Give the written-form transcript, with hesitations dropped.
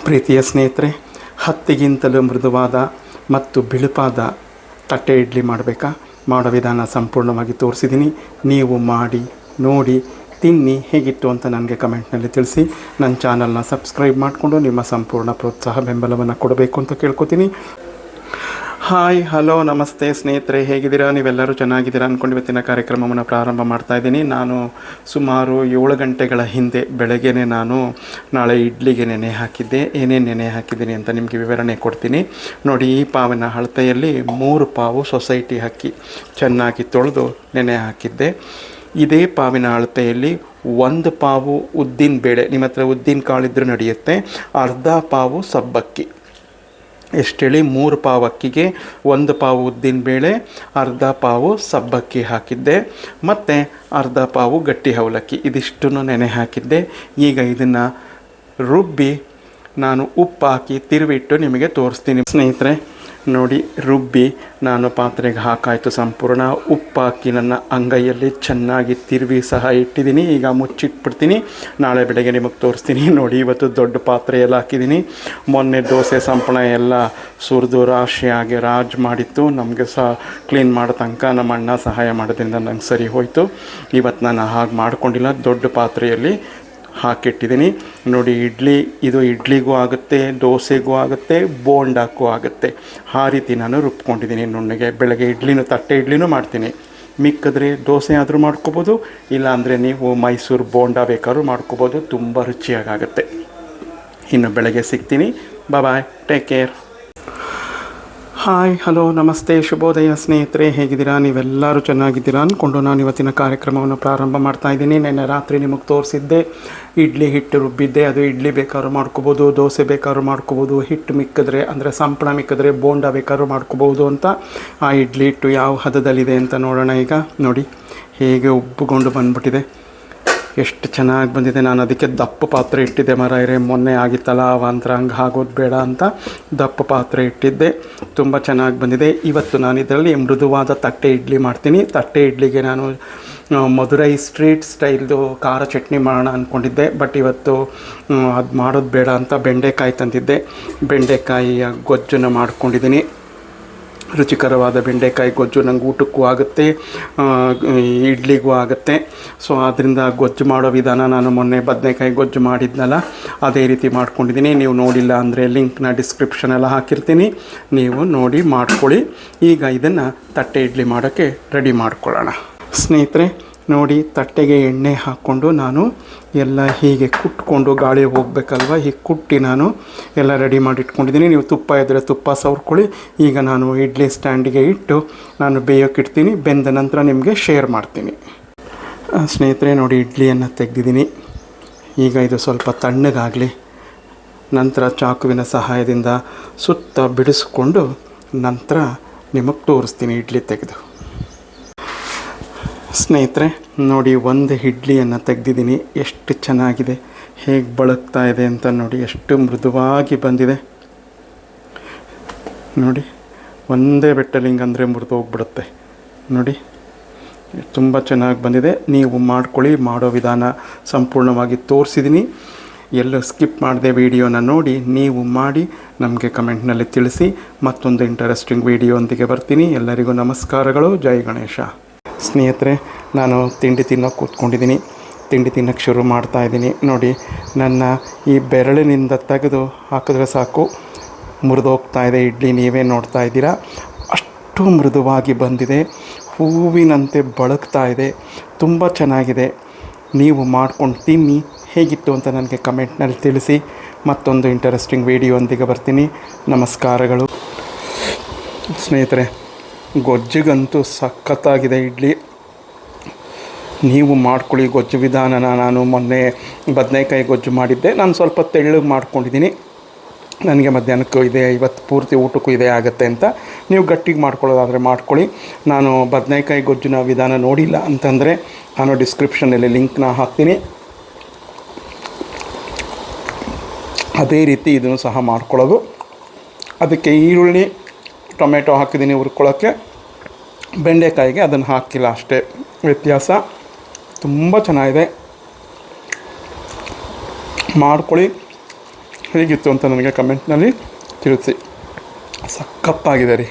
ಪ್ರೀತಿಯ ಸ್ನೇಹಿತರೆ, ಹತ್ತಿಗಿಂತಲೂ ಮೃದುವಾದ ಮತ್ತು ಬಿಳುಪಾದ ತಟ್ಟೆ ಇಡ್ಲಿ ಮಾಡಬೇಕಾ? ಮಾಡೋ ವಿಧಾನ ಸಂಪೂರ್ಣವಾಗಿ ತೋರಿಸಿದ್ದೀನಿ. ನೀವು ಮಾಡಿ ನೋಡಿ ತಿನ್ನಿ, ಹೇಗಿತ್ತು ಅಂತ ನನಗೆ ಕಮೆಂಟ್ನಲ್ಲಿ ತಿಳಿಸಿ. ನನ್ನ ಚಾನಲ್ನ ಸಬ್ಸ್ಕ್ರೈಬ್ ಮಾಡಿಕೊಂಡು ನಿಮ್ಮ ಸಂಪೂರ್ಣ ಪ್ರೋತ್ಸಾಹ ಬೆಂಬಲವನ್ನು ಕೊಡಬೇಕು ಅಂತ ಕೇಳ್ಕೊತೀನಿ. ಹಾಯ್, ಹಲೋ, ನಮಸ್ತೆ ಸ್ನೇಹಿತರೆ, ಹೇಗಿದ್ದೀರಾ? ನೀವೆಲ್ಲರೂ ಚೆನ್ನಾಗಿದ್ದೀರಾ ಅಂದ್ಕೊಂಡು ಇವತ್ತಿನ ಕಾರ್ಯಕ್ರಮವನ್ನು ಪ್ರಾರಂಭ ಮಾಡ್ತಾಯಿದ್ದೀನಿ. ನಾನು ಸುಮಾರು 7 ಗಂಟೆಗಳ ಹಿಂದೆ ಬೆಳಗ್ಗೆನೇ ನಾನು ನಾಳೆ ಇಡ್ಲಿಗೆ ನೆನೆ ಹಾಕಿದ್ದೆ. ಏನೇನು ನೆನೆ ಹಾಕಿದ್ದೀನಿ ಅಂತ ನಿಮಗೆ ವಿವರಣೆ ಕೊಡ್ತೀನಿ ನೋಡಿ. ಈ ಪಾವಿನ ಅಳತೆಯಲ್ಲಿ 3 ಪಾವು ಸೊಸೈಟಿ ಅಕ್ಕಿ ಚೆನ್ನಾಗಿ ತೊಳೆದು ನೆನೆ ಹಾಕಿದ್ದೆ. ಇದೇ ಪಾವಿನ ಅಳತೆಯಲ್ಲಿ 1 ಪಾವು ಉದ್ದಿನ ಬೇಳೆ, ನಿಮ್ಮ ಹತ್ರ ಉದ್ದಿನ ಕಾಳಿದ್ರೂ ನಡೆಯುತ್ತೆ, ಅರ್ಧ ಪಾವು ಸಬ್ಬಕ್ಕಿ. ಎಷ್ಟು ಹೇಳಿ? 3 ಪಾವು ಅಕ್ಕಿಗೆ 1 ಪಾವು ಉದ್ದಿನ ಬೇಳೆ, ಅರ್ಧ ಪಾವು ಸಬ್ಬಕ್ಕಿ ಹಾಕಿದ್ದೆ, ಮತ್ತು ಅರ್ಧ ಪಾವು ಗಟ್ಟಿ ಅವಲಕ್ಕಿ. ಇದಿಷ್ಟನ್ನು ನೆನೆ ಹಾಕಿದ್ದೆ. ಈಗ ಇದನ್ನು ರುಬ್ಬಿ ನಾನು ಉಪ್ಪು ಹಾಕಿ ತಿರುವಿಟ್ಟು ನಿಮಗೆ ತೋರಿಸ್ತೀನಿ ಸ್ನೇಹಿತರೆ. ನೋಡಿ, ರುಬ್ಬಿ ನಾನು ಪಾತ್ರೆಗೆ ಹಾಕಾಯಿತು. ಸಂಪೂರ್ಣ ಉಪ್ಪು ಹಾಕಿ ನನ್ನ ಅಂಗೈಯಲ್ಲಿ ಚೆನ್ನಾಗಿ ತಿರುವಿ ಸಹ ಇಟ್ಟಿದ್ದೀನಿ. ಈಗ ಮುಚ್ಚಿಟ್ಬಿಡ್ತೀನಿ, ನಾಳೆ ಬೆಳಗ್ಗೆ ನಿಮಗೆ ತೋರಿಸ್ತೀನಿ. ನೋಡಿ, ಇವತ್ತು ದೊಡ್ಡ ಪಾತ್ರೆಯಲ್ಲಿ ಹಾಕಿದ್ದೀನಿ. ಮೊನ್ನೆ ದೋಸೆ ಸಂಪಳ ಎಲ್ಲ ಸುರಿದು ರಾಶಿಯಾಗಿ ಮಾಡಿತ್ತು. ನಮಗೆ ಸಹ ಕ್ಲೀನ್ ಮಾಡೋ ತನಕ ನಮ್ಮ ಅಣ್ಣ ಸಹಾಯ ಮಾಡೋದ್ರಿಂದ ನಂಗೆ ಸರಿ ಹೋಯಿತು. ಇವತ್ತು ನಾನು ಹಾಗೆ ಮಾಡ್ಕೊಂಡಿಲ್ಲ, ದೊಡ್ಡ ಪಾತ್ರೆಯಲ್ಲಿ ಹಾಕಿಟ್ಟಿದ್ದೀನಿ. ನೋಡಿ, ಇದು ಇಡ್ಲಿಗೂ ಆಗುತ್ತೆ, ದೋಸೆಗೂ ಆಗುತ್ತೆ, ಬೋಂಡಕ್ಕೂ ಆಗುತ್ತೆ. ಆ ರೀತಿ ನಾನು ರುಬ್ಕೊಂಡಿದ್ದೀನಿ ನುಣ್ಣಗೆ. ಬೆಳಗ್ಗೆ ತಟ್ಟೆ ಇಡ್ಲಿನೂ ಮಾಡ್ತೀನಿ. ಮಿಕ್ಕಿದ್ರೆ ದೋಸೆ ಆದರೂ ಮಾಡ್ಕೋಬೋದು, ಇಲ್ಲಾಂದರೆ ನೀವು ಮೈಸೂರು ಬೋಂಡ ಬೇಕಾದ್ರೂ ಮಾಡ್ಕೋಬೋದು. ತುಂಬ ರುಚಿಯಾಗುತ್ತೆ. ಇನ್ನು ಬೆಳಗ್ಗೆ ಸಿಗ್ತೀನಿ. ಬಾಯ್, ಟೇಕ್ ಕೇರ್. ಹಾಯ್, ಹಲೋ, ನಮಸ್ತೆ, ಶುಭೋದಯ ಸ್ನೇಹಿತರೆ, ಹೇಗಿದ್ದೀರಾ? ನೀವೆಲ್ಲರೂ ಚೆನ್ನಾಗಿದ್ದೀರಾ ಅಂದ್ಕೊಂಡು ನಾನು ಇವತ್ತಿನ ಕಾರ್ಯಕ್ರಮವನ್ನು ಪ್ರಾರಂಭ ಮಾಡ್ತಾಯಿದ್ದೀನಿ. ನಿನ್ನೆ ರಾತ್ರಿ ನಿಮಗೆ ತೋರಿಸಿದ್ದೆ, ಇಡ್ಲಿ ಹಿಟ್ಟು ರುಬ್ಬಿದ್ದೆ. ಅದು ಇಡ್ಲಿ ಬೇಕಾದ್ರೂ ಮಾಡ್ಕೋಬೋದು, ದೋಸೆ ಬೇಕಾದ್ರೂ ಮಾಡ್ಕೋಬೋದು. ಹಿಟ್ಟು ಮಿಕ್ಕಿದ್ರೆ ಅಂದರೆ ಸಂಪಳ ಮಿಕ್ಕಿದ್ರೆ ಬೋಂಡ ಬೇಕಾದ್ರೂ ಮಾಡ್ಕೋಬೋದು ಅಂತ. ಆ ಇಡ್ಲಿ ಹಿಟ್ಟು ಯಾವ ಹದದಲ್ಲಿದೆ ಅಂತ ನೋಡೋಣ. ಈಗ ನೋಡಿ ಹೇಗೆ ಉಬ್ಬುಕೊಂಡು ಬಂದ್ಬಿಟ್ಟಿದೆ, ಎಷ್ಟು ಚೆನ್ನಾಗಿ ಬಂದಿದೆ. ನಾನು ಅದಕ್ಕೆ ದಪ್ಪ ಪಾತ್ರೆ ಇಟ್ಟಿದ್ದೆ. ಮೊನ್ನೆ ಆಗಿತ್ತಲ್ಲ ಅವಾಂತರ ಹಂಗೆ ಆಗೋದು ಬೇಡ ಅಂತ ದಪ್ಪ ಪಾತ್ರೆ ಇಟ್ಟಿದ್ದೆ. ತುಂಬ ಚೆನ್ನಾಗಿ ಬಂದಿದೆ. ಇವತ್ತು ನಾನು ಇದರಲ್ಲಿ ಮೃದುವಾದ ತಟ್ಟೆ ಇಡ್ಲಿ ಮಾಡ್ತೀನಿ. ತಟ್ಟೆ ಇಡ್ಲಿಗೆ ನಾನು ಮಧುರೈ ಸ್ಟ್ರೀಟ್ ಸ್ಟೈಲ್ದು ಖಾರ ಚಟ್ನಿ ಮಾಡೋಣ ಅಂದ್ಕೊಂಡಿದ್ದೆ. ಬಟ್ ಇವತ್ತು ಅದು ಮಾಡೋದು ಬೇಡ ಅಂತ ಬೆಂಡೆಕಾಯಿ ತಂದಿದ್ದೆ. ಬೆಂಡೆಕಾಯಿಯ ಗೊಜ್ಜನ್ನು ಮಾಡ್ಕೊಂಡಿದ್ದೀನಿ. ರುಚಿಕರವಾದ ಬೆಂಡೆಕಾಯಿ ಗೊಜ್ಜು ನಂಗೆ ಊಟಕ್ಕೂ ಆಗುತ್ತೆ, ಇಡ್ಲಿಗೂ ಆಗುತ್ತೆ. ಸೊ ಆದ್ದರಿಂದ ಗೊಜ್ಜು ಮಾಡೋ ವಿಧಾನ ನಾನು ಮೊನ್ನೆ ಬದನೆಕಾಯಿ ಗೊಜ್ಜು ಮಾಡಿದ್ನಲ್ಲ, ಅದೇ ರೀತಿ ಮಾಡ್ಕೊಂಡಿದ್ದೀನಿ. ನೀವು ನೋಡಿಲ್ಲ ಅಂದರೆ ಲಿಂಕ್ನ ಡಿಸ್ಕ್ರಿಪ್ಷನೆಲ್ಲ ಹಾಕಿರ್ತೀನಿ, ನೀವು ನೋಡಿ ಮಾಡ್ಕೊಳ್ಳಿ. ಈಗ ಇದನ್ನು ತಟ್ಟೆ ಇಡ್ಲಿ ಮಾಡೋಕ್ಕೆ ರೆಡಿ ಮಾಡ್ಕೊಳ್ಳೋಣ ಸ್ನೇಹಿತರೆ. ನೋಡಿ, ತಟ್ಟೆಗೆ ಎಣ್ಣೆ ಹಾಕ್ಕೊಂಡು ನಾನು ಎಲ್ಲ ಹೀಗೆ ಕುಟ್ಕೊಂಡು, ಗಾಳಿ ಹೋಗಬೇಕಲ್ವ, ಹೀಗೆ ಕುಟ್ಟಿ ನಾನು ಎಲ್ಲ ರೆಡಿ ಮಾಡಿ ಇಟ್ಕೊಂಡಿದ್ದೀನಿ. ನೀವು ತುಪ್ಪ ಇದ್ದರೆ ತುಪ್ಪ ಸವರ್ಕೊಳ್ಳಿ. ಈಗ ನಾನು ಇಡ್ಲಿ ಸ್ಟ್ಯಾಂಡಿಗೆ ಇಟ್ಟು ನಾನು ಬೇಯೋಕ್ಕಿಡ್ತೀನಿ. ಬೆಂದ ನಂತರ ನಿಮಗೆ ಶೇರ್ ಮಾಡ್ತೀನಿ ಸ್ನೇಹಿತರೆ. ನೋಡಿ, ಇಡ್ಲಿಯನ್ನು ತೆಗೆದಿದ್ದೀನಿ. ಈಗ ಇದು ಸ್ವಲ್ಪ ತಣ್ಣಗಾಗಲಿ. ನಂತರ ಚಾಕುವಿನ ಸಹಾಯದಿಂದ ಸುತ್ತ ಬಿಡಿಸ್ಕೊಂಡು ನಂತರ ನಿಮಗೆ ತೋರಿಸ್ತೀನಿ ಇಡ್ಲಿ ತೆಗೆದು. ಸ್ನೇಹಿತರೆ ನೋಡಿ, ಒಂದು ಇಡ್ಲಿಯನ್ನು ತೆಗೆದಿದ್ದೀನಿ. ಎಷ್ಟು ಚೆನ್ನಾಗಿದೆ, ಹೇಗೆ ಬಳಕ್ತಾ ಇದೆ ಅಂತ ನೋಡಿ, ಎಷ್ಟು ಮೃದುವಾಗಿ ಬಂದಿದೆ ನೋಡಿ. ಒಂದೇ ಬೆಟ್ಟಲ್ಲಿ ಹಿಂಗಂದರೆ ಮುರಿದು ಹೋಗ್ಬಿಡುತ್ತೆ ನೋಡಿ. ತುಂಬ ಚೆನ್ನಾಗಿ ಬಂದಿದೆ. ನೀವು ಮಾಡ್ಕೊಳ್ಳಿ. ಮಾಡೋ ವಿಧಾನ ಸಂಪೂರ್ಣವಾಗಿ ತೋರಿಸಿದ್ದೀನಿ. ಎಲ್ಲೂ ಸ್ಕಿಪ್ ಮಾಡದೆ ವಿಡಿಯೋನ ನೋಡಿ ನೀವು ಮಾಡಿ ನಮಗೆ ಕಮೆಂಟ್ನಲ್ಲಿ ತಿಳಿಸಿ. ಮತ್ತೊಂದು ಇಂಟ್ರೆಸ್ಟಿಂಗ್ ವಿಡಿಯೋಂದಿಗೆ ಬರ್ತೀನಿ. ಎಲ್ಲರಿಗೂ ನಮಸ್ಕಾರಗಳು. ಜೈ ಗಣೇಶ. ಸ್ನೇಹಿತರೆ, ನಾನು ತಿಂಡಿ ತಿನ್ನೋಕೆ ಕೂತ್ಕೊಂಡಿದ್ದೀನಿ. ತಿಂಡಿ ತಿನ್ನೋಕ್ಕೆ ಶುರು ಮಾಡ್ತಾಯಿದ್ದೀನಿ. ನೋಡಿ, ನನ್ನ ಈ ಬೆರಳಿನಿಂದ ತೆಗೆದು ಹಾಕಿದ್ರೆ ಸಾಕು ಮುರಿದೋಗ್ತಾ ಇದೆ ಇಡ್ಲಿ. ನೀವೇ ನೋಡ್ತಾ ಇದ್ದೀರಾ, ಅಷ್ಟು ಮೃದುವಾಗಿ ಬಂದಿದೆ. ಹೂವಿನಂತೆ ಬಳಕ್ತಾ ಇದೆ. ತುಂಬ ಚೆನ್ನಾಗಿದೆ. ನೀವು ಮಾಡ್ಕೊಂಡು ತಿನ್ನಿ. ಹೇಗಿತ್ತು ಅಂತ ನನಗೆ ಕಮೆಂಟ್ನಲ್ಲಿ ತಿಳಿಸಿ. ಮತ್ತೊಂದು ಇಂಟ್ರೆಸ್ಟಿಂಗ್ ವಿಡಿಯೋಂದಿಗೆ ಬರ್ತೀನಿ. ನಮಸ್ಕಾರಗಳು ಸ್ನೇಹಿತರೆ. ಗೊಜ್ಜಿಗಂತೂ ಸಖತ್ತಾಗಿದೆ ಇಡ್ಲಿ. ನೀವು ಮಾಡ್ಕೊಳ್ಳಿ ಗೊಜ್ಜು ವಿಧಾನನ. ನಾನು ಮೊನ್ನೆ ಬದನೆಕಾಯಿ ಗೊಜ್ಜು ಮಾಡಿದ್ದೆ. ನಾನು ಸ್ವಲ್ಪ ತೆಳ್ಳಗೆ ಮಾಡ್ಕೊಂಡಿದ್ದೀನಿ. ನನಗೆ ಮಧ್ಯಾಹ್ನಕ್ಕೂ ಇದೆ, ಇವತ್ತು ಪೂರ್ತಿ ಊಟಕ್ಕೂ ಇದೆ ಆಗುತ್ತೆ ಅಂತ. ನೀವು ಗಟ್ಟಿಗೆ ಮಾಡ್ಕೊಳ್ಳೋದಾದರೆ ಮಾಡ್ಕೊಳ್ಳಿ. ನಾನು ಬದನೆಕಾಯಿ ಗೊಜ್ಜಿನ ವಿಧಾನ ನೋಡಿಲ್ಲ ಅಂತಂದರೆ ನಾನು ಡಿಸ್ಕ್ರಿಪ್ಷನಲ್ಲಿ ಲಿಂಕ್ನ ಹಾಕ್ತೀನಿ. ಅದೇ ರೀತಿ ಇದನ್ನು ಸಹ ಮಾಡ್ಕೊಳ್ಳೋದು. ಅದಕ್ಕೆ ಈರುಳ್ಳಿ ಟೊಮೆಟೊ ಹಾಕಿದ್ದೀನಿ ಹುರ್ಕೊಳ್ಳೋಕ್ಕೆ. ಬೆಂಡೆಕಾಯಿಗೆ ಅದನ್ನು ಹಾಕಿಲ್ಲ, ಅಷ್ಟೇ ವ್ಯತ್ಯಾಸ. ತುಂಬ ಚೆನ್ನಾಗಿದೆ, ಮಾಡ್ಕೊಳ್ಳಿ. ಹೇಗಿತ್ತು ಅಂತ ನನಗೆ ಕಮೆಂಟ್ನಲ್ಲಿ ತಿಳಿಸಿ. ಸಕ್ಕಪ್ಪಾಗಿದೆ ರೀ.